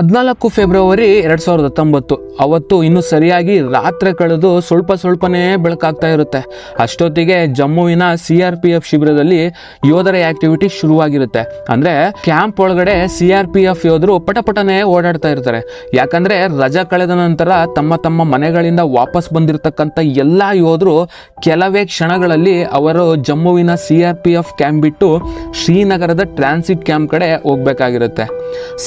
14 February 2019 ಅವತ್ತು ಇನ್ನು ಸರಿಯಾಗಿ ರಾತ್ರಿ ಕಳೆದು ಸ್ವಲ್ಪನೇ ಬೆಳಕಾಗ್ತಾ ಇರುತ್ತೆ. ಅಷ್ಟೊತ್ತಿಗೆ ಜಮ್ಮುವಿನ CRPF ಶಿಬಿರದಲ್ಲಿ ಯೋಧರ ಆಕ್ಟಿವಿಟಿ ಶುರುವಾಗಿರುತ್ತೆ. ಅಂದ್ರೆ ಕ್ಯಾಂಪ್ ಒಳಗಡೆ CRPF ಯೋಧರು ಪಟಪಟನೆ ಓಡಾಡ್ತಾ ಇರ್ತಾರೆ. ಯಾಕಂದ್ರೆ ರಜಾ ಕಳೆದ ನಂತರ ತಮ್ಮ ಮನೆಗಳಿಂದ ವಾಪಸ್ ಬಂದಿರತಕ್ಕಂಥ ಎಲ್ಲಾ ಯೋಧರು ಕೆಲವೇ ಕ್ಷಣಗಳಲ್ಲಿ ಅವರು ಜಮ್ಮುವಿನ CRPF ಕ್ಯಾಂಪ್ ಬಿಟ್ಟು ಶ್ರೀನಗರದ ಟ್ರಾನ್ಸಿಟ್ ಕ್ಯಾಂಪ್ ಕಡೆ ಹೋಗ್ಬೇಕಾಗಿರುತ್ತೆ.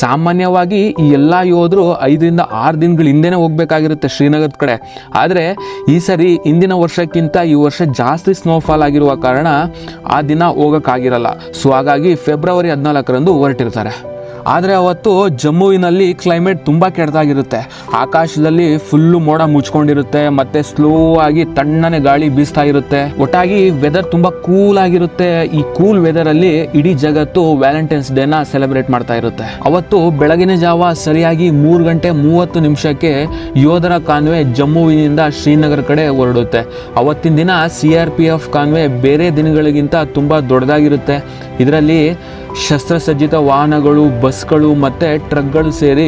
ಸಾಮಾನ್ಯವಾಗಿ ಈ ಎಲ್ಲ ಯೋಧರು 5 ರಿಂದ 6 ದಿನಗಳ ಹಿಂದೆನೇ ಹೋಗ್ಬೇಕಾಗಿರುತ್ತೆ ಶ್ರೀನಗರದ ಕಡೆ. ಆದರೆ ಈ ಸರಿ ಹಿಂದಿನ ವರ್ಷಕ್ಕಿಂತ ಈ ವರ್ಷ ಜಾಸ್ತಿ ಸ್ನೋಫಾಲ್ ಆಗಿರುವ ಕಾರಣ ಆ ದಿನ ಹೋಗೋಕ್ಕಾಗಿರಲ್ಲ. ಸೊ ಹಾಗಾಗಿ ಫೆಬ್ರವರಿ 14ರಂದು ಹೊರಟಿರ್ತಾರೆ. ಆದರೆ ಅವತ್ತು ಜಮ್ಮುವಿನಲ್ಲಿ ಕ್ಲೈಮೇಟ್ ತುಂಬ ಕೆಟ್ಟದಾಗಿರುತ್ತೆ. ಆಕಾಶದಲ್ಲಿ ಫುಲ್ಲು ಮೋಡ ಮುಚ್ಕೊಂಡಿರುತ್ತೆ, ಮತ್ತೆ ಸ್ಲೋ ಆಗಿ ತಣ್ಣನೆ ಗಾಳಿ ಬೀಸ್ತಾ ಇರುತ್ತೆ. ಒಟ್ಟಾಗಿ ವೆದರ್ ತುಂಬ ಕೂಲ್ ಆಗಿರುತ್ತೆ. ಈ ಕೂಲ್ ವೆದರ್ ಅಲ್ಲಿ ಇಡೀ ಜಗತ್ತು ವ್ಯಾಲೆಂಟೈನ್ಸ್ ಡೇನ ಸೆಲೆಬ್ರೇಟ್ ಮಾಡ್ತಾ ಇರುತ್ತೆ. ಅವತ್ತು ಬೆಳಗಿನ ಜಾವ ಸರಿಯಾಗಿ 3:30 ಯೋಧರ ಕಾನ್ವೆ ಜಮ್ಮುವಿನಿಂದ ಶ್ರೀನಗರ ಕಡೆ ಹೊರಡುತ್ತೆ. ಅವತ್ತಿನ ದಿನ CRPF ಕಾನ್ವೆ ಬೇರೆ ದಿನಗಳಿಗಿಂತ ತುಂಬ ದೊಡ್ಡದಾಗಿರುತ್ತೆ. ಇದರಲ್ಲಿ ಶಸ್ತ್ರಸಜ್ಜಿತ ವಾಹನಗಳು, ಬಸ್ಗಳು ಮತ್ತೆ ಟ್ರಕ್ಗಳು ಸೇರಿ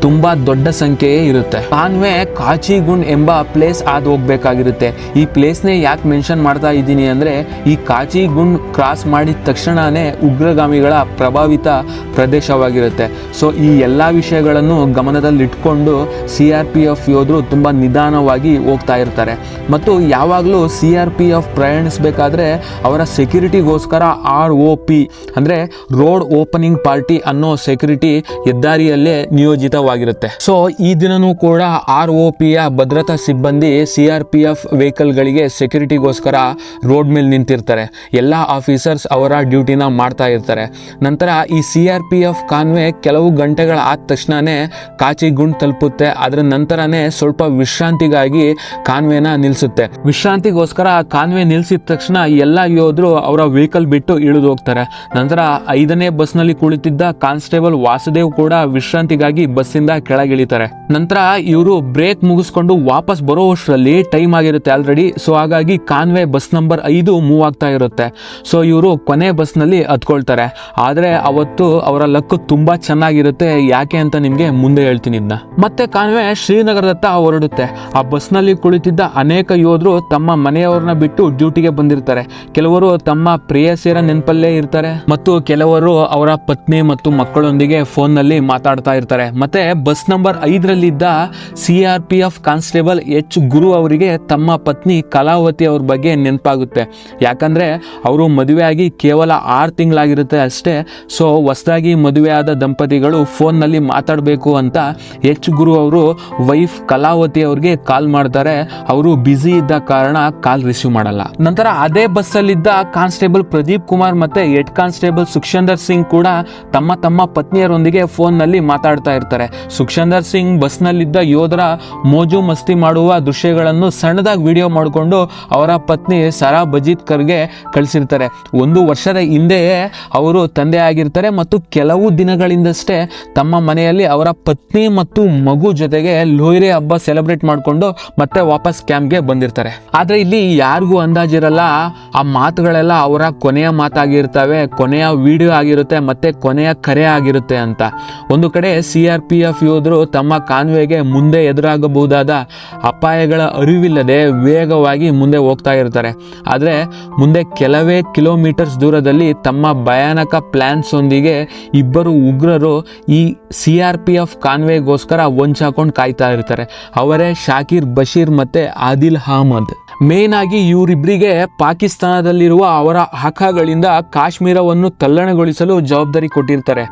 ತುಂಬಾ ದೊಡ್ಡ ಸಂಖ್ಯೆಯೇ ಇರುತ್ತೆ. ಕಾನ್ವೆ ಕಾಚಿಗುಂಡ್ ಎಂಬ ಪ್ಲೇಸ್ ಆದ ಹೋಗ್ಬೇಕಾಗಿರುತ್ತೆ. ಈ ಪ್ಲೇಸ್ನೇ ಯಾಕೆ ಮೆನ್ಷನ್ ಮಾಡ್ತಾ ಇದ್ದೀನಿ ಅಂದ್ರೆ, ಈ ಕಾಚಿಗುಂಡ್ ಕ್ರಾಸ್ ಮಾಡಿದ ತಕ್ಷಣನೇ ಉಗ್ರಗಾಮಿಗಳ ಪ್ರಭಾವಿತ ಪ್ರದೇಶವಾಗಿರುತ್ತೆ. ಸೊ ಈ ಎಲ್ಲ ವಿಷಯಗಳನ್ನು ಗಮನದಲ್ಲಿಟ್ಕೊಂಡು CRPF ಯೋಧರು ತುಂಬಾ ನಿಧಾನವಾಗಿ ಹೋಗ್ತಾ ಇರ್ತಾರೆ. ಮತ್ತು ಯಾವಾಗಲೂ CRPF ಪ್ರಯಾಣಿಸಬೇಕಾದ್ರೆ ಅವರ ಸೆಕ್ಯೂರಿಟಿಗೋಸ್ಕರ ROP ಅಂದ್ರೆ ರೋಡ್ ಓಪನಿಂಗ್ ಪಾರ್ಟಿ ಅನ್ನೋ ಸೆಕ್ಯೂರಿಟಿ ಹೆದ್ದಾರಿಯಲ್ಲೇ ನಿಯೋಜಿತವಾಗಿರುತ್ತೆ. ಸೊ ಈ ದಿನನೂ ಕೂಡ ROPಯ ಭದ್ರತಾ ಸಿಬ್ಬಂದಿ CRPF ವೆಹಿಕಲ್ಗಳಿಗೆ ಸೆಕ್ಯೂರಿಟಿಗೋಸ್ಕರ ರೋಡ್ ಮೇಲೆ ನಿಂತಿರ್ತಾರೆ. ಎಲ್ಲ ಆಫೀಸರ್ಸ್ ಅವರ ಡ್ಯೂಟಿನ ಮಾಡ್ತಾ ಇರ್ತಾರೆ. ನಂತರ ಈ CRPF ಕಾನ್ವೆ ಕೆಲವು ಗಂಟೆಗಳ ಆದ ತಕ್ಷಣನೇ ಕಾಚಿಗುಂಡ್ ತಲುಪುತ್ತೆ. ಅದರ ನಂತರನೇ ಸ್ವಲ್ಪ ವಿಶ್ರಾಂತಿಗಾಗಿ ಕಾನ್ವೆನ ನಿಲ್ಲಿಸುತ್ತೆ. ವಿಶ್ರಾಂತಿಗೋಸ್ಕರ ಕಾನ್ವೆ ನಿಲ್ಲಿಸಿದ ತಕ್ಷಣ ಎಲ್ಲ ಯೋಧರು ಅವರ ವೆಹಿಕಲ್ ಬಿಟ್ಟು ಇಳಿದು ಹೋಗ್ತಾರೆ. ನಂತರ 5ನೇ ಬಸ್ನಲ್ಲಿ ಕುಳಿತಿದ್ದ ಕಾನ್ಸ್ಟೇಬಲ್ ವಾಸುದೇವ್ ಕೂಡ ವಿಶ್ರಾಂತಿಗಾಗಿ ಬಸ್ಸಿಂದ ಕೆಳಗಿಳಿತಾರೆ. ನಂತರ ಇವರು ಬ್ರೇಕ್ ಮುಗಿಸ್ಕೊಂಡು ವಾಪಸ್ ಬರೋಷ್ಟರಲ್ಲಿ ಟೈಮ್ ಆಗಿರುತ್ತೆ ಆಲ್ರೆಡಿ. ಸೊ ಹಾಗಾಗಿ ಕಾನ್ವೆ ಬಸ್ ನಂಬರ್ 5 ಮೂವ್ ಆಗ್ತಾ ಇರುತ್ತೆ. ಸೊ ಇವರು ಕೊನೆ ಬಸ್ನಲ್ಲಿ ಹತ್ಕೊಳ್ತಾರೆ. ಆದರೆ ಅವತ್ತು ಅವರ ಲಕ್ ತುಂಬಾ ಚೆನ್ನಾಗಿರುತ್ತೆ. ಯಾಕೆ ಅಂತ ನಿಮ್ಗೆ ಮುಂದೆ ಹೇಳ್ತೀನಿ ಇದನ್ನ. ಮತ್ತೆ ಕಾನ್ವೆ ಶ್ರೀನಗರದತ್ತ ಹೊರಡುತ್ತೆ. ಆ ಬಸ್ನಲ್ಲಿ ಕುಳಿತಿದ್ದ ಅನೇಕ ಯೋಧರು ತಮ್ಮ ಮನೆಯವರನ್ನ ಬಿಟ್ಟು ಡ್ಯೂಟಿಗೆ ಬಂದಿರ್ತಾರೆ. ಕೆಲವರು ತಮ್ಮ ಪ್ರೇಯಸಿಯರ ನೆನಪಲ್ಲೇ ಇರ್ತಾರೆ ಮತ್ತು ಕೆಲವರು ಅವರ ಪತ್ನಿ ಮತ್ತು ಮಕ್ಕಳೊಂದಿಗೆ ಫೋನ್ ನಲ್ಲಿ ಮಾತಾಡ್ತಾ ಇರ್ತಾರೆ. ಮತ್ತೆ ಬಸ್ ನಂಬರ್ 5ರಲ್ಲಿದ್ದ CRPF ಕಾನ್ಸ್ಟೇಬಲ್ H ಗುರು ಅವರಿಗೆ ತಮ್ಮ ಪತ್ನಿ ಕಲಾವತಿ ಅವ್ರ ಬಗ್ಗೆ ನೆನಪಾಗುತ್ತೆ. ಯಾಕಂದ್ರೆ ಅವರು ಮದುವೆಯಾಗಿ ಕೇವಲ 6 ತಿಂಗಳಾಗಿರುತ್ತೆ ಅಷ್ಟೇ. ಸೊ ಹೊಸದಾಗಿ ಮದುವೆಯಾದ ದಂಪತಿಗಳು ಫೋನ್ ನಲ್ಲಿ ಮಾತಾಡಬೇಕು ಅಂತ H ಗುರು ಅವರು ವೈಫ್ ಕಲಾವತಿ ಅವ್ರಿಗೆ ಕಾಲ್ ಮಾಡ್ತಾರೆ. ಅವರು ಬ್ಯುಸಿ ಇದ್ದ ಕಾರಣ ಕಾಲ್ ರಿಸೀವ್ ಮಾಡಲ್ಲ. ನಂತರ ಅದೇ ಬಸ್ಸಲ್ಲಿದ್ದ ಕಾನ್ಸ್ಟೇಬಲ್ ಪ್ರದೀಪ್ ಕುಮಾರ್ ಮತ್ತೆ ಹೆಡ್ ಕಾನ್ಸ್ಟೇಬಲ್ ಸುಖೇಂದರ್ ಸಿಂಗ್ ಕೂಡ ತಮ್ಮ ಪತ್ನಿಯರೊಂದಿಗೆ ಫೋನ್ ನಲ್ಲಿ ಮಾತಾಡ್ತಾ ಇರ್ತಾರೆ. ಸುಖೇಂದರ್ ಸಿಂಗ್ ಬಸ್ ನಲ್ಲಿದ್ದ ಯೋಧರ ಮೋಜು ಮಸ್ತಿ ಮಾಡುವ ದೃಶ್ಯಗಳನ್ನು ಸಣ್ಣದಾಗಿ ವಿಡಿಯೋ ಮಾಡಿಕೊಂಡು ಅವರ ಪತ್ನಿ ಸರಾ ಬಜೀತ್ಕರ್ಗೆ ಕಳಿಸಿರ್ತಾರೆ. 1 ವರ್ಷದ ಹಿಂದೆಯೇ ಅವರು ತಂದೆ ಆಗಿರ್ತಾರೆ ಮತ್ತು ಕೆಲವು ದಿನಗಳಿಂದಷ್ಟೇ ತಮ್ಮ ಮನೆಯಲ್ಲಿ ಅವರ ಪತ್ನಿ ಮತ್ತು ಮಗು ಜೊತೆಗೆ ಲೋಯ್ರೆ ಹಬ್ಬ ಸೆಲೆಬ್ರೇಟ್ ಮಾಡಿಕೊಂಡು ಮತ್ತೆ ವಾಪಸ್ ಕ್ಯಾಂಪ್ಗೆ ಬಂದಿರ್ತಾರೆ. ಆದ್ರೆ ಇಲ್ಲಿ ಯಾರಿಗೂ ಅಂದಾಜಿರಲ್ಲ ಆ ಮಾತುಗಳೆಲ್ಲ ಅವರ ಕೊನೆಯ ಮಾತಾಗಿರ್ತವೆ, ಕೊನೆಯ ವಿಡಿಯೋ ಆಗಿರುತ್ತೆ ಮತ್ತೆ ಕೊನೆಯ ಕರೆ ಆಗಿರುತ್ತೆ ಅಂತ. ಒಂದು ಕಡೆ CRPF ಯೋಧರು ತಮ್ಮ ಕಾನ್ವೆಗೆ ಮುಂದೆ ಎದುರಾಗಬಹುದಾದ ಅಪಾಯಗಳ ಅರಿವಿಲ್ಲದೆ ವೇಗವಾಗಿ ಮುಂದೆ ಹೋಗ್ತಾ ಇರ್ತಾರೆ. ಆದರೆ ಮುಂದೆ ಕೆಲವೇ ಕಿಲೋಮೀಟರ್ಸ್ ದೂರದಲ್ಲಿ ತಮ್ಮ ಭಯಾನಕ ಪ್ಲಾನ್ಸ್ ಒಂದಿಗೆ ಇಬ್ಬರು ಉಗ್ರರು ಈ CRPF ಕಾನ್ವೆಗೋಸ್ಕರ ಹೊಂಚಾಕೊಂಡು ಕಾಯ್ತಾ ಇರ್ತಾರೆ. ಅವರೇ ಶಾಕಿರ್ ಬಶೀರ್ ಮತ್ತೆ ಆದಿಲ್ ಅಹಮದ್. ಮೇನ್ ಆಗಿ ಇವರಿಬ್ಬರಿಗೆ ಪಾಕಿಸ್ತಾನದಲ್ಲಿರುವ ಅವರ ಹಾಕಾಗಳಿಂದ ಕಾಶ್ಮೀರವನ್ನು ತಲ್ಲಣಗೊಳಿಸಲು ಜವಾಬ್ದಾರಿ ಕೊಟ್ಟಿರ್ತಾರೆ.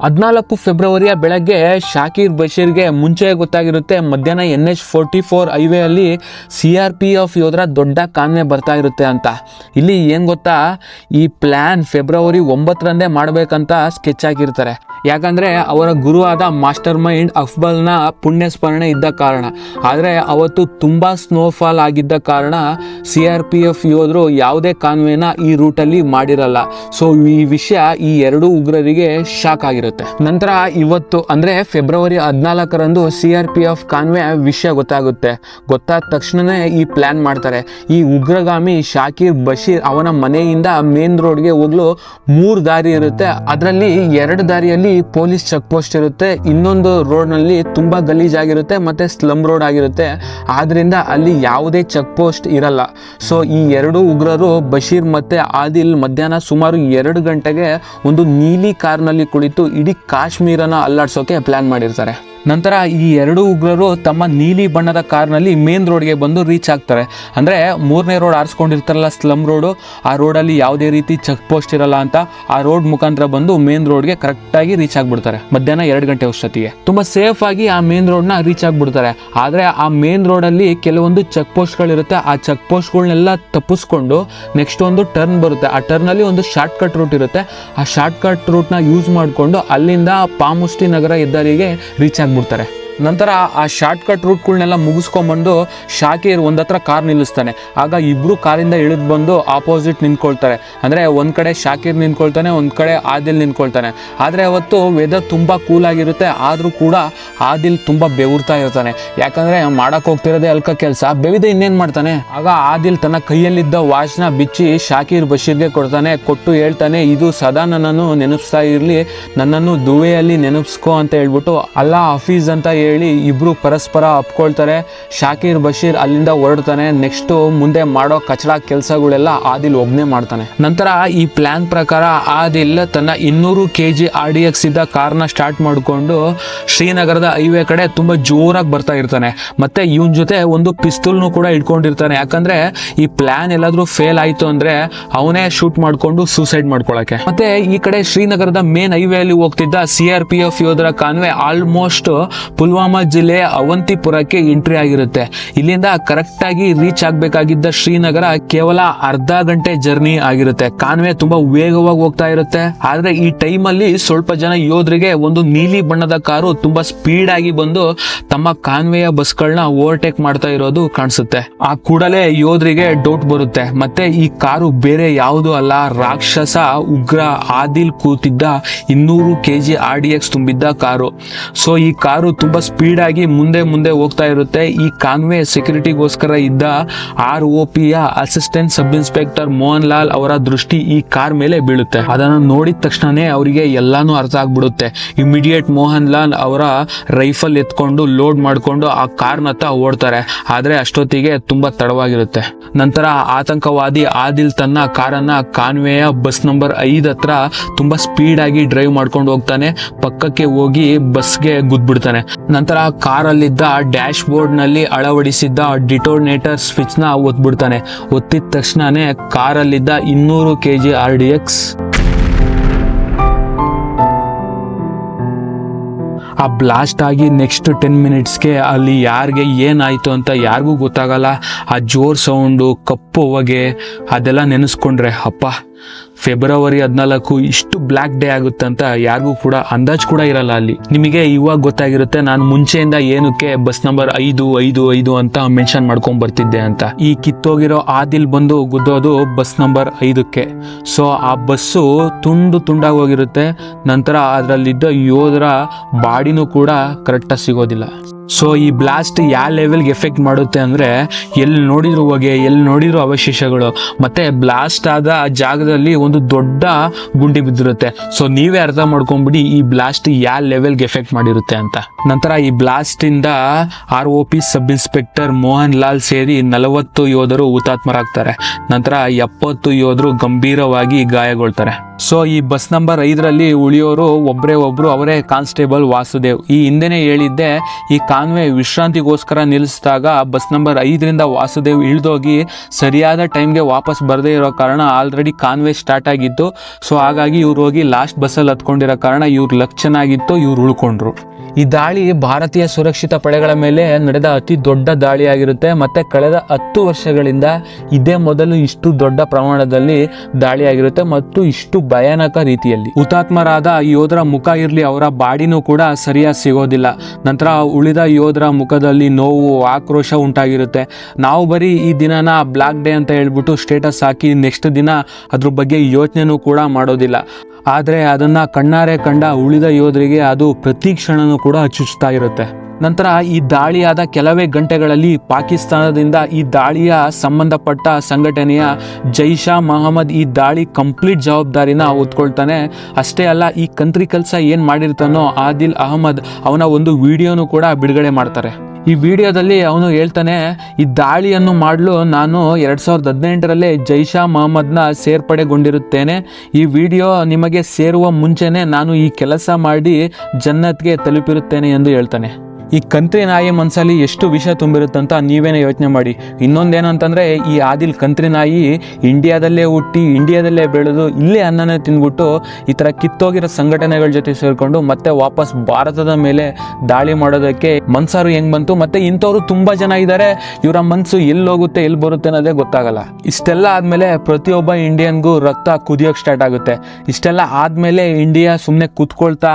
14 ಫೆಬ್ರವರಿಯ ಬೆಳಗ್ಗೆ ಶಾಕಿರ್ ಬಶೀರ್ಗೆ ಮುಂಚೆ ಗೊತ್ತಾಗಿರುತ್ತೆ ಮಧ್ಯಾಹ್ನ NH44 ಹೈವೇ ಅಲ್ಲಿ CRPF ಯೋಧರ ದೊಡ್ಡ ಕಾನ್ವೆ ಬರ್ತಾ ಇರುತ್ತೆ ಅಂತ. ಇಲ್ಲಿ ಏನ್ ಗೊತ್ತಾ, ಈ ಪ್ಲಾನ್ ಫೆಬ್ರವರಿ 9ರಂದೇ ಮಾಡಬೇಕಂತ ಸ್ಕೆಚ್ ಹಾಕಿರ್ತಾರೆ. ಯಾಕಂದ್ರೆ ಅವರ ಗುರುವಾದ ಮಾಸ್ಟರ್ ಮೈಂಡ್ ಅಫ್ಬಲ್ನ ಪುಣ್ಯ ಸ್ಮರಣೆ ಇದ್ದ ಕಾರಣ. ಆದರೆ ಅವತ್ತು ತುಂಬಾ ಸ್ನೋಫಾಲ್ ಆಗಿದ್ದ ಕಾರಣ CRPF ಯೋಧರು ಯಾವುದೇ ಕಾನ್ವೇನ ಈ ರೂಟಲ್ಲಿ ಮಾಡಿರಲ್ಲ. ಸೊ ಈ ವಿಷಯ ಈ ಎರಡೂ ಉಗ್ರರಿಗೆ ಶಾಕ್ ಆಗಿರುತ್ತೆ. ನಂತರ ಇವತ್ತು ಅಂದರೆ ಫೆಬ್ರವರಿ 14ರಂದು CRPF ಕಾನ್ವೆ ವಿಷಯ ಗೊತ್ತಾಗುತ್ತೆ. ಗೊತ್ತಾದ ತಕ್ಷಣನೇ ಈ ಪ್ಲಾನ್ ಮಾಡ್ತಾರೆ. ಈ ಉಗ್ರಗಾಮಿ ಶಾಕಿರ್ ಬಶೀರ್ ಅವನ ಮನೆಯಿಂದ ಮೇನ್ ರೋಡ್ಗೆ ಹೋಗ್ಲು 3 ದಾರಿ ಇರುತ್ತೆ. ಅದರಲ್ಲಿ 2 ದಾರಿಯಲ್ಲಿ ಪೊಲೀಸ್ ಚೆಕ್ ಪೋಸ್ಟ್ ಇರುತ್ತೆ, ಇನ್ನೊಂದು ರೋಡ್ನಲ್ಲಿ ತುಂಬಾ ಗಲೀಜಾಗಿರುತ್ತೆ ಮತ್ತೆ ಸ್ಲಮ್ ರೋಡ್ ಆಗಿರುತ್ತೆ. ಆದ್ರಿಂದ ಅಲ್ಲಿ ಯಾವುದೇ ಚೆಕ್ ಪೋಸ್ಟ್ ಇರಲ್ಲ. ಸೊ ಈ ಎರಡೂ ಉಗ್ರರು ಬಶೀರ್ ಮತ್ತೆ ಆದಿಲ್ ಮಧ್ಯಾಹ್ನ ಸುಮಾರು 2 ಗಂಟೆಗೆ ಒಂದು ನೀಲಿ ಕಾರ್ನಲ್ಲಿ ಕುಳಿತು ಇಡೀ ಕಾಶ್ಮೀರನ ಅಲ್ಲಾಡ್ಸೋಕೆ ಪ್ಲಾನ್ ಮಾಡಿರ್ತಾರೆ. ನಂತರ ಈ ಎರಡೂ ಉಗ್ರರು ತಮ್ಮ ನೀಲಿ ಬಣ್ಣದ ಕಾರ್ನಲ್ಲಿ ಮೇನ್ ರೋಡ್ಗೆ ಬಂದು ರೀಚ್ ಆಗ್ತಾರೆ. ಅಂದರೆ 3ನೇ ರೋಡ್ ಆರಿಸ್ಕೊಂಡಿರ್ತಾರಲ್ಲ ಸ್ಲಮ್ ರೋಡು, ಆ ರೋಡಲ್ಲಿ ಯಾವುದೇ ರೀತಿ ಚೆಕ್ ಪೋಸ್ಟ್ ಇರಲ್ಲ ಅಂತ ಆ ರೋಡ್ ಮುಖಾಂತರ ಬಂದು ಮೇನ್ ರೋಡ್ಗೆ ಕರೆಕ್ಟಾಗಿ ರೀಚ್ ಆಗಿಬಿಡ್ತಾರೆ. ಮಧ್ಯಾಹ್ನ 2 ಗಂಟೆ ಅಷ್ಟೊತ್ತಿಗೆ ತುಂಬ ಸೇಫ್ ಆಗಿ ಆ ಮೇನ್ ರೋಡ್ನ ರೀಚ್ ಆಗಿಬಿಡ್ತಾರೆ. ಆದರೆ ಆ ಮೇನ್ ರೋಡಲ್ಲಿ ಕೆಲವೊಂದು ಚೆಕ್ ಪೋಸ್ಟ್ಗಳಿರುತ್ತೆ. ಆ ಚೆಕ್ ಪೋಸ್ಟ್ಗಳನ್ನೆಲ್ಲ ತಪ್ಪಿಸ್ಕೊಂಡು ನೆಕ್ಸ್ಟ್ ಒಂದು ಟರ್ನ್ ಬರುತ್ತೆ. ಆ ಟರ್ನಲ್ಲಿ ಒಂದು ಶಾರ್ಟ್ ಕಟ್ ರೂಟ್ ಇರುತ್ತೆ. ಆ ಶಾರ್ಟ್ ಕಟ್ ರೂಟ್ನ ಯೂಸ್ ಮಾಡಿಕೊಂಡು ಅಲ್ಲಿಂದ ಪಾಮುಷ್ಟಿ ನಗರ ಹೆದ್ದಾರಿಗೆ ರೀಚ್ ಬಿಡ್ತಾರೆ. ನಂತರ ಆ ಶಾರ್ಟ್ ಕಟ್ ರೂಟ್ಗಳನ್ನೆಲ್ಲ ಮುಗಿಸ್ಕೊಂಡ್ಬಂದು ಶಾಕಿರ್ ಒಂದತ್ರ ಕಾರ್ ನಿಲ್ಲಿಸ್ತಾನೆ. ಆಗ ಇಬ್ರು ಕಾರಿಂದ ಇಳಿದು ಬಂದು ಆಪೋಸಿಟ್ ನಿಂತ್ಕೊಳ್ತಾರೆ. ಅಂದರೆ ಒಂದು ಕಡೆ ಶಾಕಿರ್ ನಿಂತ್ಕೊಳ್ತಾನೆ, ಒಂದು ಕಡೆ ಆದಿಲ್ ನಿಂತ್ಕೊಳ್ತಾನೆ. ಆದರೆ ಅವತ್ತು ವೆದರ್ ತುಂಬ ಕೂಲ್ ಆಗಿರುತ್ತೆ. ಆದರೂ ಕೂಡ ಆದಿಲ್ ತುಂಬ ಬೆವರ್ತಾ ಇರ್ತಾನೆ. ಯಾಕಂದರೆ ಮಾಡಕ್ಕೆ ಹೋಗ್ತಿರೋದೇ ಅಲ್ಕ ಕೆಲಸ, ಬೆವಿದೆ ಇನ್ನೇನು ಮಾಡ್ತಾನೆ. ಆಗ ಆದಿಲ್ ತನ್ನ ಕೈಯಲ್ಲಿದ್ದ ವಾಚ್ನ ಬಿಚ್ಚಿ ಶಾಕಿರ್ ಬಶೀರ್ಗೆ ಕೊಡ್ತಾನೆ. ಕೊಟ್ಟು ಹೇಳ್ತಾನೆ, ಇದು ಸದಾ ನನ್ನನ್ನು ನೆನಪಿಸ್ತಾ ಇರಲಿ, ನನ್ನನ್ನು ದುವೆಯಲ್ಲಿ ನೆನಪಿಸ್ಕೋ ಅಂತ ಹೇಳ್ಬಿಟ್ಟು ಅಲ್ಲಾ ಹಫೀಜ್ ಅಂತ ಹೇಳಿ ಇಬ್ರು ಪರಸ್ಪರ ಅಪ್ಕೊಳ್ತಾರೆ. ಶಾಕಿರ್ ಬಶೀರ್ ಅಲ್ಲಿಂದ ಹೊರಡ್ತಾನೆ. ನೆಕ್ಸ್ಟ್ ಮುಂದೆ ಮಾಡೋ ಕಚಡ ಕೆಲಸಗಳೆಲ್ಲ ಆದಿಲ್ ಒಬ್ನೇ ಮಾಡ್ತಾನೆ. ನಂತರ ಈ ಪ್ಲಾನ್ ಪ್ರಕಾರ ಆದಿಲ್ ತನ್ನ 200 kg RDX ಇದ್ದ ಕಾರ್ನ ಸ್ಟಾರ್ಟ್ ಮಾಡಿಕೊಂಡು ಶ್ರೀನಗರದ ಹೈವೇ ಕಡೆ ತುಂಬಾ ಜೋರಾಗಿ ಬರ್ತಾ ಇರ್ತಾನೆ. ಮತ್ತೆ ಇವನ್ ಜೊತೆ ಒಂದು ಪಿಸ್ತೂಲ್ನು ಕೂಡ ಇಟ್ಕೊಂಡಿರ್ತಾನೆ. ಯಾಕಂದ್ರೆ ಈ ಪ್ಲಾನ್ ಎಲ್ಲಾದ್ರೂ ಫೇಲ್ ಆಯ್ತು ಅಂದ್ರೆ ಅವನೇ ಶೂಟ್ ಮಾಡ್ಕೊಂಡು ಸೂಸೈಡ್ ಮಾಡ್ಕೊಳಕ್ಕೆ. ಮತ್ತೆ ಈ ಕಡೆ ಶ್ರೀನಗರದ ಮೇನ್ ಹೈವೇ ಅಲ್ಲಿ ಹೋಗ್ತಿದ್ದ CRPF ಯೋಧರ ಕಾನ್ವೆ ಆಲ್ಮೋಸ್ಟ್ ಪುಲ್ವಾಮಾ ಜಿಲ್ಲೆಯ ಅವಂತಿಪುರಕ್ಕೆ ಎಂಟ್ರಿ ಆಗಿರುತ್ತೆ. ಇಲ್ಲಿಂದ ಕರೆಕ್ಟ್ ಆಗಿ ರೀಚ್ ಆಗಬೇಕಾಗಿದ್ದ ಶ್ರೀನಗರ ಕೇವಲ ಅರ್ಧ ಗಂಟೆ ಜರ್ನಿ ಆಗಿರುತ್ತೆ. ಕಾನ್ವೆ ತುಂಬಾ ವೇಗವಾಗಿ ಹೋಗ್ತಾ ಇರುತ್ತೆ. ಆದ್ರೆ ಈ ಟೈಮ್ ಅಲ್ಲಿ ಸ್ವಲ್ಪ ಜನ ಯೋಧರಿಗೆ ಒಂದು ನೀಲಿ ಬಣ್ಣದ ಕಾರು ತುಂಬಾ ಸ್ಪೀಡ್ ಆಗಿ ಬಂದು ತಮ್ಮ ಕಾನ್ವೆಯ ಬಸ್ಗಳನ್ನ ಓವರ್ಟೇಕ್ ಮಾಡ್ತಾ ಇರೋದು ಕಾಣಿಸುತ್ತೆ. ಆ ಕೂಡಲೇ ಯೋಧರಿಗೆ ಡೌಟ್ ಬರುತ್ತೆ. ಮತ್ತೆ ಈ ಕಾರು ಬೇರೆ ಯಾವುದು ಅಲ್ಲ, ರಾಕ್ಷಸ ಉಗ್ರ ಆದಿಲ್ ಕೂತಿದ್ದ 200 kg RDX ತುಂಬಿದ್ದ ಕಾರು. ಸೊ ಈ ಕಾರು ತುಂಬಾ ಸ್ಪೀಡ್ ಆಗಿ ಮುಂದೆ ಹೋಗ್ತಾ ಇರುತ್ತೆ. ಈ ಕಾನ್ವೆ ಸೆಕ್ಯೂರಿಟಿಗೋಸ್ಕರ ಇದ್ದ ROP ಯ assistant sub inspector Mohan Lal ಅವರ ದೃಷ್ಟಿ ಈ ಕಾರ್ ಮೇಲೆ ಬೀಳುತ್ತೆ. ಅದನ್ನು ನೋಡಿದ ತಕ್ಷಣನೇ ಅವರಿಗೆ ಎಲ್ಲಾನು ಅರ್ಥ ಆಗ್ಬಿಡುತ್ತೆ. ಇಮಿಡಿಯೇಟ್ ಮೋಹನ್ ಲಾಲ್ ಅವರ ರೈಫಲ್ ಎತ್ಕೊಂಡು ಲೋಡ್ ಮಾಡ್ಕೊಂಡು ಆ ಕಾರ್ನತ್ತ ಓಡ್ತಾರೆ. ಆದ್ರೆ ಅಷ್ಟೊತ್ತಿಗೆ ತುಂಬಾ ತಡವಾಗಿರುತ್ತೆ. ನಂತರ ಆತಂಕವಾದಿ ಆದಿಲ್ ತನ್ನ ಕಾರನ್ನ ಕಾನ್ವೆಯ ಬಸ್ ನಂಬರ್ 5 ಹತ್ರ ತುಂಬಾ ಸ್ಪೀಡ್ ಆಗಿ ಡ್ರೈವ್ ಮಾಡ್ಕೊಂಡು ಹೋಗ್ತಾನೆ. ಪಕ್ಕಕ್ಕೆ ಹೋಗಿ ಬಸ್ಗೆ ಗುದ್ಬಿಡ್ತಾನೆ. ನಂತರ ಕಾರಲ್ಲಿದ್ದ ಡ್ಯಾಶ್ ಬೋರ್ಡ್ ನಲ್ಲಿ ಅಳವಡಿಸಿದ್ದ ಡಿಟೋನೇಟರ್ ಸ್ವಿಚ್ ನ ಒತ್ಬಿಡ್ತಾನೆ. ಒತ್ತಿದ ತಕ್ಷಣನೇ ಕಾರಲ್ಲಿದ್ದ 200 kg RDX ಆ ಬ್ಲಾಸ್ಟ್ ಆಗಿ ನೆಕ್ಸ್ಟ್ 10 ಮಿನಿಟ್ಸ್ಗೆ ಅಲ್ಲಿ ಯಾರಿಗೆ ಏನಾಯ್ತು ಅಂತ ಯಾರಿಗೂ ಗೊತ್ತಾಗಲ್ಲ. ಆ ಜೋರ್ ಸೌಂಡು, ಕಪ್ಪು ಹೊಗೆ ಅದೆಲ್ಲ ನೆನೆಸ್ಕೊಂಡ್ರೆ ಅಪ್ಪ, ಫೆಬ್ರವರಿ 14 ಇಷ್ಟು ಬ್ಲ್ಯಾಕ್ ಡೇ ಆಗುತ್ತೆ ಅಂತ ಯಾರಿಗೂ ಕೂಡ ಅಂದಾಜು ಕೂಡ ಇರಲ್ಲ. ಅಲ್ಲಿ ನಿಮಗೆ ಇವಾಗ ಗೊತ್ತಾಗಿರುತ್ತೆ ನಾನು ಮುಂಚೆಯಿಂದ ಏನಕ್ಕೆ ಬಸ್ ನಂಬರ್ 555 ಅಂತ ಮೆನ್ಷನ್ ಮಾಡ್ಕೊಂಡ್ ಬರ್ತಿದ್ದೆ ಅಂತ. ಈ ಕಿತ್ತೋಗಿರೋ ಆದಿಲ್ ಬಂದು ಗುದ್ದೋದು ಬಸ್ ನಂಬರ್ 5ಕ್ಕೆ. ಸೊ ಆ ಬಸ್ಸು ತುಂಡಾಗಿ ಹೋಗಿರುತ್ತೆ. ನಂತರ ಅದರಲ್ಲಿದ್ದ ಯೋಧರ ಬಾಡಿನೂ ಕೂಡ ಕರೆಕ್ಟಾಗಿ ಸಿಗೋದಿಲ್ಲ. ಸೊ ಈ ಬ್ಲಾಸ್ಟ್ ಯಾವ ಲೆವೆಲ್ಗೆ ಎಫೆಕ್ಟ್ ಮಾಡುತ್ತೆ ಅಂದರೆ ಎಲ್ಲಿ ನೋಡಿದ್ರು ಹೊಗೆ, ಎಲ್ಲಿ ನೋಡಿದ್ರು ಅವಶೇಷಗಳು. ಮತ್ತೆ ಬ್ಲಾಸ್ಟ್ ಆದ ಜಾಗದಲ್ಲಿ ಒಂದು ದೊಡ್ಡ ಗುಂಡಿ ಬಿದ್ದಿರುತ್ತೆ. ಸೊ ನೀವೇ ಅರ್ಥ ಮಾಡ್ಕೊಂಡ್ಬಿಡಿ ಈ ಬ್ಲಾಸ್ಟ್ ಯಾವ ಲೆವೆಲ್ಗೆ ಎಫೆಕ್ಟ್ ಮಾಡಿರುತ್ತೆ ಅಂತ. ನಂತರ ಈ ಬ್ಲಾಸ್ಟ್ ಇಂದ ROP sub inspector Mohan Lal ಸೇರಿ 40 ಯೋಧರು ಹುತಾತ್ಮರಾಗ್ತಾರೆ. ನಂತರ 70 ಯೋಧರು ಗಂಭೀರವಾಗಿ ಗಾಯಗೊಳ್ತಾರೆ. ಸೊ ಈ ಬಸ್ ನಂಬರ್ 5ರಲ್ಲಿ ಉಳಿಯೋರು ಒಬ್ರು ಅವರೇ ಕಾನ್ಸ್ಟೇಬಲ್ ವಾಸುದೇವ್. ಈ ಹಿಂದೆನೆ ಹೇಳಿದ್ದೆ, ಈ ಕಾನ್ವೆ ವಿಶ್ರಾಂತಿಗೋಸ್ಕರ ನಿಲ್ಲಿಸಿದಾಗ ಬಸ್ ನಂಬರ್ 5ರಿಂದ ವಾಸುದೇವ್ ಇಳಿದೋಗಿ ಸರಿಯಾದ ಟೈಮ್ಗೆ ವಾಪಸ್ ಬರದೇ ಇರೋ ಕಾರಣ ಆಲ್ರೆಡಿ ಕಾನ್ವೆ ಸ್ಟಾರ್ಟ್ ಆಗಿತ್ತು. ಸೊ ಹಾಗಾಗಿ ಇವ್ರು ಹೋಗಿ ಲಾಸ್ಟ್ ಬಸ್ಸಲ್ಲಿ ಹತ್ಕೊಂಡಿರೋ ಕಾರಣ ಇವ್ರ ಲಕ್ ಚೆನ್ನಾಗಿತ್ತು, ಇವ್ರು ಉಳ್ಕೊಂಡ್ರು. ಈ ದಾಳಿ ಭಾರತೀಯ ಸುರಕ್ಷಿತ ಪಡೆಗಳ ಮೇಲೆ ನಡೆದ ಅತಿ ದೊಡ್ಡ ದಾಳಿಯಾಗಿರುತ್ತೆ. ಮತ್ತೆ ಕಳೆದ 10 ವರ್ಷಗಳಿಂದ ಇದೇ ಮೊದಲು ಇಷ್ಟು ದೊಡ್ಡ ಪ್ರಮಾಣದಲ್ಲಿ ದಾಳಿಯಾಗಿರುತ್ತೆ ಮತ್ತು ಇಷ್ಟು ಭಯಾನಕ ರೀತಿಯಲ್ಲಿ. ಹುತಾತ್ಮರಾದ ಯೋಧರ ಮುಖ ಇರ್ಲಿ, ಅವರ ಬಾಡಿನೂ ಕೂಡ ಸರಿಯಾಗಿ ಸಿಗೋದಿಲ್ಲ. ನಂತರ ಉಳಿದ ಯೋಧರ ಮುಖದಲ್ಲಿ ನೋವು, ಆಕ್ರೋಶ ಉಂಟಾಗಿರುತ್ತೆ. ನಾವು ಬರೀ ಈ ದಿನನ ಬ್ಲಾಕ್ ಡೇ ಅಂತ ಹೇಳ್ಬಿಟ್ಟು ಸ್ಟೇಟಸ್ ಹಾಕಿ ನೆಕ್ಸ್ಟ್ ದಿನ ಅದ್ರ ಬಗ್ಗೆ ಯೋಚನೆನೂ ಕೂಡ ಮಾಡೋದಿಲ್ಲ. ಆದರೆ ಅದನ್ನ ಕಣ್ಣಾರೆ ಕಂಡ ಉಳಿದ ಯೋಧರಿಗೆ ಅದು ಪ್ರತಿ ಕ್ಷಣನೂ ಕೂಡ ಚುಚ್ತಾ ಇರುತ್ತೆ. ನಂತರ ಈ ದಾಳಿಯಾದ ಕೆಲವೇ ಗಂಟೆಗಳಲ್ಲಿ ಪಾಕಿಸ್ತಾನದಿಂದ ಈ ದಾಳಿಯ ಸಂಬಂಧಪಟ್ಟ ಸಂಘಟನೆಯ ಜೈಷಾ ಮೊಹಮ್ಮದ್ ಈ ದಾಳಿ ಕಂಪ್ಲೀಟ್ ಜವಾಬ್ದಾರಿನ ಹೊತ್ಕೊಳ್ತಾನೆ. ಅಷ್ಟೇ ಅಲ್ಲ, ಈ ಕಂತ್ರಿ ಕೆಲಸ ಏನು ಮಾಡಿರ್ತಾನೋ ಆದಿಲ್ ಅಹಮದ್ ಅವನ ಒಂದು ವಿಡಿಯೋನು ಕೂಡ ಬಿಡುಗಡೆ ಮಾಡ್ತಾರೆ. ಈ ವಿಡಿಯೋದಲ್ಲಿ ಅವನು ಹೇಳ್ತಾನೆ, ಈ ದಾಳಿಯನ್ನು ಮಾಡಲು ನಾನು 2018 ಜೈಷಾ ಮೊಹಮ್ಮದ್ನ ಸೇರ್ಪಡೆಗೊಂಡಿರುತ್ತೇನೆ. ಈ ವಿಡಿಯೋ ನಿಮಗೆ ಸೇರುವ ಮುಂಚೆನೆ ನಾನು ಈ ಕೆಲಸ ಮಾಡಿ ಜನ್ನತ್ಗೆ ತಲುಪಿರುತ್ತೇನೆ ಎಂದು ಹೇಳ್ತಾನೆ. ಈ ಕಂತ್ರಿ ನಾಯಿ ಮನಸ್ಸಲ್ಲಿ ಎಷ್ಟು ವಿಷ ತುಂಬಿರುತ್ತಂತ ನೀವೇನೇ ಯೋಚನೆ ಮಾಡಿ. ಇನ್ನೊಂದೇನಂತಂದರೆ, ಈ ಆದಿಲ್ ಕಂತ್ರಿ ನಾಯಿ ಇಂಡಿಯಾದಲ್ಲೇ ಹುಟ್ಟಿ ಇಂಡಿಯಾದಲ್ಲೇ ಬೆಳೆದು ಇಲ್ಲೇ ಅನ್ನನೇ ತಿಂದ್ಬಿಟ್ಟು ಈ ಥರ ಕಿತ್ತೋಗಿರೋ ಸಂಘಟನೆಗಳ ಜೊತೆ ಸೇರಿಕೊಂಡು ಮತ್ತೆ ವಾಪಸ್ ಭಾರತದ ಮೇಲೆ ದಾಳಿ ಮಾಡೋದಕ್ಕೆ ಮನ್ಸಾರು ಹೆಂಗೆ ಬಂತು? ಮತ್ತೆ ಇಂಥವ್ರು ತುಂಬ ಜನ ಇದ್ದಾರೆ, ಇವರ ಮನಸ್ಸು ಎಲ್ಲಿ ಹೋಗುತ್ತೆ ಎಲ್ಲಿ ಬರುತ್ತೆ ಅನ್ನೋದೇ ಗೊತ್ತಾಗಲ್ಲ. ಇಷ್ಟೆಲ್ಲ ಆದಮೇಲೆ ಪ್ರತಿಯೊಬ್ಬ ಇಂಡಿಯನ್ಗೂ ರಕ್ತ ಕುದಿಯೋಕ್ಕೆ ಸ್ಟಾರ್ಟ್ ಆಗುತ್ತೆ. ಇಷ್ಟೆಲ್ಲ ಆದಮೇಲೆ ಇಂಡಿಯಾ ಸುಮ್ಮನೆ ಕೂತ್ಕೊಳ್ತಾ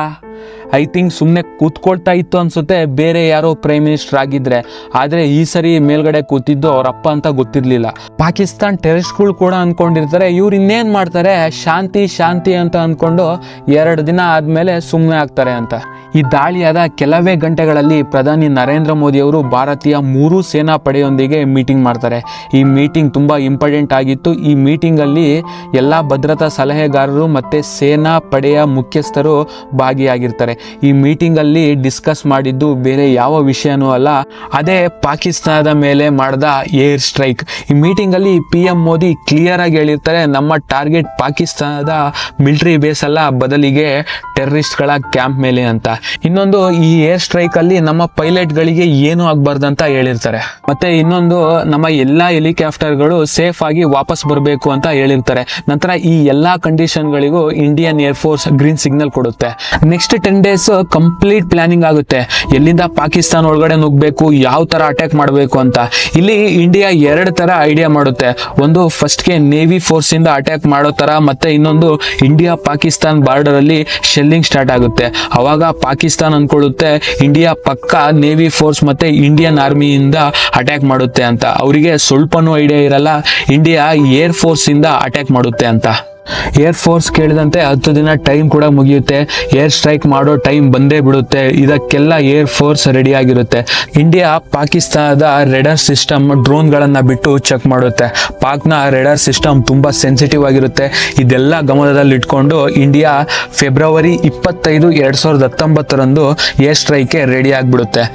ಸುಮ್ಮನೆ ಕೂತ್ಕೊಳ್ತಾ ಇತ್ತು ಅನ್ಸುತ್ತೆ, ಬೇರೆ ಯಾರೋ ಪ್ರೈಮ್ ಮಿನಿಸ್ಟರ್ ಆಗಿದ್ರೆ. ಆದರೆ ಈ ಸರಿ ಮೇಲ್ಗಡೆ ಕೂತಿದ್ದು ಅವರಪ್ಪ ಅಂತ ಗೊತ್ತಿರಲಿಲ್ಲ. ಪಾಕಿಸ್ತಾನ್ ಟೆರರಿಸ್ಟ್ಗಳು ಕೂಡ ಅಂದ್ಕೊಂಡಿರ್ತಾರೆ ಇವ್ರು ಇನ್ನೇನು ಮಾಡ್ತಾರೆ, ಶಾಂತಿ ಶಾಂತಿ ಅಂತ ಅಂದ್ಕೊಂಡು 2 ದಿನ ಆದಮೇಲೆ ಸುಮ್ಮನೆ ಆಗ್ತಾರೆ ಅಂತ. ಈ ದಾಳಿಯಾದ ಕೆಲವೇ ಗಂಟೆಗಳಲ್ಲಿ ಪ್ರಧಾನಿ ನರೇಂದ್ರ ಮೋದಿ ಅವರು ಭಾರತೀಯ 3 ಸೇನಾ ಪಡೆಯೊಂದಿಗೆ ಮೀಟಿಂಗ್ ಮಾಡ್ತಾರೆ. ಈ ಮೀಟಿಂಗ್ ತುಂಬ ಇಂಪಾರ್ಟೆಂಟ್ ಆಗಿತ್ತು. ಈ ಮೀಟಿಂಗಲ್ಲಿ ಎಲ್ಲ ಭದ್ರತಾ ಸಲಹೆಗಾರರು ಮತ್ತು ಸೇನಾ ಪಡೆಯ ಮುಖ್ಯಸ್ಥರು ಭಾಗಿಯಾಗಿರ್ತಾರೆ. ಈ ಮೀಟಿಂಗಲ್ಲಿ ಡಿಸ್ಕಸ್ ಮಾಡಿದ್ದು ಬೇರೆ ಯಾವ ವಿಷಯನೂ ಅಲ್ಲ, ಅದೇ ಪಾಕಿಸ್ತಾನದ ಮೇಲೆ ಮಾಡಿದ ಏರ್ ಸ್ಟ್ರೈಕ್. ಈ ಮೀಟಿಂಗಲ್ಲಿ PM ಮೋದಿ ಕ್ಲಿಯರ್ ಆಗಿ ಹೇಳಿರ್ತಾರೆ, ನಮ್ಮ ಟಾರ್ಗೆಟ್ ಪಾಕಿಸ್ತಾನದ ಮಿಲಿಟರಿ ಬೇಸ್ ಅಲ್ಲ, ಬದಲಿಗೆ ಟೆರರಿಸ್ಟ್ಗಳ ಕ್ಯಾಂಪ್ ಮೇಲೆ ಅಂತ. ಇನ್ನೊಂದು, ಈ ಏರ್ ಸ್ಟ್ರೈಕ್ ಅಲ್ಲಿ ನಮ್ಮ ಪೈಲಟ್ಗಳಿಗೆ ಏನು ಆಗಬಾರ್ದಂತ ಹೇಳಿರ್ತಾರೆ. ಮತ್ತೆ ಇನ್ನೊಂದು, ನಮ್ಮ ಎಲ್ಲ ಹೆಲಿಕಾಪ್ಟರ್ಗಳು ಸೇಫ್ ಆಗಿ ವಾಪಸ್ ಬರಬೇಕು ಅಂತ ಹೇಳಿರ್ತಾರೆ. ನಂತರ ಈ ಎಲ್ಲಾ ಕಂಡೀಷನ್ಗಳಿಗೂ Indian air force green signal ಕೊಡುತ್ತೆ. ನೆಕ್ಸ್ಟ್ 10 ಡೇಸ್ ಕಂಪ್ಲೀಟ್ ಪ್ಲಾನಿಂಗ್ ಆಗುತ್ತೆ. ಎಲ್ಲಿಂದ ಪಾಕಿಸ್ತಾನ ಒಳಗಡೆ ನುಗ್ಗಬೇಕು, ಯಾವ ತರ ಅಟ್ಯಾಕ್ ಮಾಡಬೇಕು ಅಂತ. ಇಲ್ಲಿ ಇಂಡಿಯಾ 2 ತರ ಐಡಿಯಾ ಮಾಡುತ್ತೆ. ಒಂದು, ಫಸ್ಟ್ಗೆ ನೇವಿ ಫೋರ್ಸ್ ಇಂದ ಅಟ್ಯಾಕ್ ಮಾಡೋ ತರ, ಮತ್ತೆ ಇನ್ನೊಂದು ಇಂಡಿಯಾ ಪಾಕಿಸ್ತಾನ್ ಬಾರ್ಡರ್ ಅಲ್ಲಿ ಶೆಲ್ಲಿಂಗ್ ಸ್ಟಾರ್ಟ್ ಆಗುತ್ತೆ. ಅವಾಗ ಪಾಕಿಸ್ತಾನ ಅನ್ಕೊಳ್ಳುತ್ತೆ ಇಂಡಿಯಾ ಪಕ್ಕ ನೇವಿ ಫೋರ್ಸ್ ಮತ್ತೆ ಇಂಡಿಯನ್ ಆರ್ಮಿಯಿಂದ ಅಟ್ಯಾಕ್ ಮಾಡುತ್ತೆ ಅಂತ. ಅವರಿಗೆ ಸ್ವಲ್ಪನೂ ಐಡಿಯಾ ಇರಲ್ಲ ಇಂಡಿಯಾ ಏರ್ ಫೋರ್ಸ್ ಇಂದ ಅಟ್ಯಾಕ್ ಮಾಡುತ್ತೆ ಅಂತ. ಏರ್ ಫೋರ್ಸ್ ಕೇಳಿದಂತೆ 10 ದಿನ ಟೈಮ್ ಕೂಡ ಮುಗಿಯುತ್ತೆ. ಏರ್ ಸ್ಟ್ರೈಕ್ ಮಾಡೋ ಟೈಮ್ ಬಂದೇ ಬಿಡುತ್ತೆ. ಇದಕ್ಕೆಲ್ಲ ಏರ್ ಫೋರ್ಸ್ ರೆಡಿ ಆಗಿರುತ್ತೆ. ಇಂಡಿಯಾ ಪಾಕಿಸ್ತಾನದ ರೆಡರ್ ಸಿಸ್ಟಮ್ ಡ್ರೋನ್ಗಳನ್ನು ಬಿಟ್ಟು ಚೆಕ್ ಮಾಡುತ್ತೆ. ಪಾಕ್ನ ರೆಡರ್ ಸಿಸ್ಟಮ್ ತುಂಬ ಸೆನ್ಸಿಟಿವ್ ಆಗಿರುತ್ತೆ. ಇದೆಲ್ಲ ಗಮನದಲ್ಲಿ ಇಟ್ಕೊಂಡು ಇಂಡಿಯಾ ಫೆಬ್ರವರಿ 25, 2019 ಏರ್ ಸ್ಟ್ರೈಕ್ಗೆ ರೆಡಿ ಆಗಿಬಿಡುತ್ತೆ.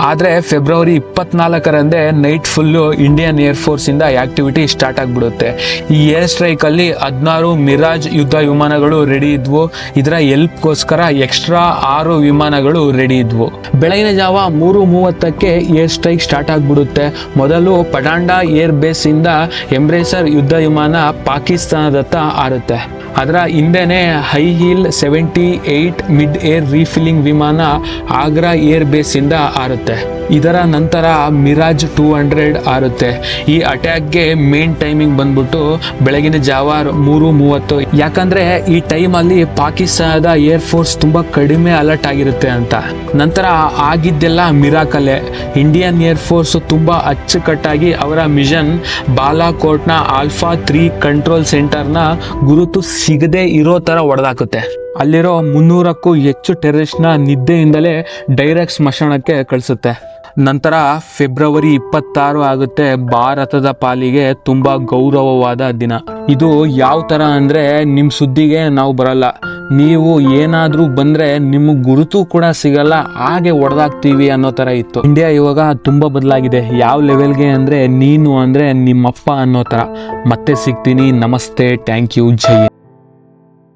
ಆದರೆ February 24 night full Indian air ಫೋರ್ಸಿಂದ ಆ್ಯಕ್ಟಿವಿಟಿ ಸ್ಟಾರ್ಟ್ ಆಗಿಬಿಡುತ್ತೆ. ಈ ಏರ್ ಸ್ಟ್ರೈಕಲ್ಲಿ 16 ಮಿರಾಜ್ ಯುದ್ಧ ವಿಮಾನಗಳು ರೆಡಿ ಇದ್ವು. ಇದರ ಹೆಲ್ಪ್ಗೋಸ್ಕರ ಎಕ್ಸ್ಟ್ರಾ 6 ವಿಮಾನಗಳು ರೆಡಿ ಇದ್ವು. ಬೆಳಗಿನ ಜಾವ 3:30ಕ್ಕೆ ಏರ್ ಸ್ಟ್ರೈಕ್ ಸ್ಟಾರ್ಟ್ ಆಗಿಬಿಡುತ್ತೆ. ಮೊದಲು ಪಟಾಂಡಾ ಏರ್ ಬೇಸಿಂದ ಎಂಬ್ರೇಸರ್ ಯುದ್ಧ ವಿಮಾನ ಪಾಕಿಸ್ತಾನದತ್ತ ಹಾರುತ್ತೆ. ಅದರ ಹಿಂದೆನೇ ಹೈ ಹೀಲ್ 78 ಮಿಡ್ ಏರ್ ರೀಫಿಲ್ಲಿಂಗ್ ವಿಮಾನ ಆಗ್ರಾ ಏರ್ ಬೇಸಿಂದ ಹಾರುತ್ತೆ. ಇದರ ನಂತರ ಮಿರಾಜ್ 200 ಹಾರುತ್ತೆ. ಈ ಅಟ್ಯಾಕ್ಗೆ ಮೇನ್ ಟೈಮಿಂಗ್ ಬಂದ್ಬಿಟ್ಟು ಬೆಳಗಿನ ಜಾವ 3:30. ಯಾಕಂದ್ರೆ ಈ ಟೈಮಲ್ಲಿ ಪಾಕಿಸ್ತಾನದ ಏರ್ ಫೋರ್ಸ್ ತುಂಬ ಕಡಿಮೆ ಅಲರ್ಟ್ ಆಗಿರುತ್ತೆ ಅಂತ. ನಂತರ ಆಗಿದ್ದೆಲ್ಲ ಮಿರಾಕಲ್ಲೇ. ಇಂಡಿಯನ್ ಏರ್ ಫೋರ್ಸ್ ತುಂಬ ಅಚ್ಚುಕಟ್ಟಾಗಿ ಅವರ ಮಿಷನ್ ಬಾಲಾಕೋಟ್ನ ಆಲ್ಫಾ 3 ಕಂಟ್ರೋಲ್ ಸೆಂಟರ್ನ ಗುರುತು ಸಿಗದೆ ಇರೋ ಥರ ಹೊಡೆದಾಕುತ್ತೆ. ಅಲ್ಲಿರೋ 300ಕ್ಕೂ ಹೆಚ್ಚು ಟೆರರಿಸ್ಟ್ನ ನಿದ್ದೆಯಿಂದಲೇ ಡೈರೆಕ್ಟ್ ಸ್ಮಶಾನಕ್ಕೆ ಕಳಿಸುತ್ತೆ. ನಂತರ ಫೆಬ್ರವರಿ 26 ಆಗುತ್ತೆ. ಭಾರತದ ಪಾಲಿಗೆ ತುಂಬ ಗೌರವವಾದ ದಿನ. ಇದು ಯಾವ ಥರ ಅಂದರೆ, ನಿಮ್ಮ ಸುದ್ದಿಗೆ ನಾವು ಬರಲ್ಲ, ನೀವು ಏನಾದರೂ ಬಂದರೆ ನಿಮಗೆ ಗುರುತು ಕೂಡ ಸಿಗಲ್ಲ, ಹಾಗೆ ಹೊಡೆದಾಕ್ತೀವಿ ಅನ್ನೋ ಥರ ಇತ್ತು. ಇಂಡಿಯಾ ಇವಾಗ ತುಂಬ ಬದಲಾಗಿದೆ. ಯಾವ ಲೆವೆಲ್ಗೆ ಅಂದರೆ, ನೀನು ಅಂದರೆ ನಿಮ್ಮಪ್ಪ ಅನ್ನೋ ಥರ. ಮತ್ತೆ ಸಿಗ್ತೀನಿ. ನಮಸ್ತೆ, ಥ್ಯಾಂಕ್ ಯು, ಜೈ.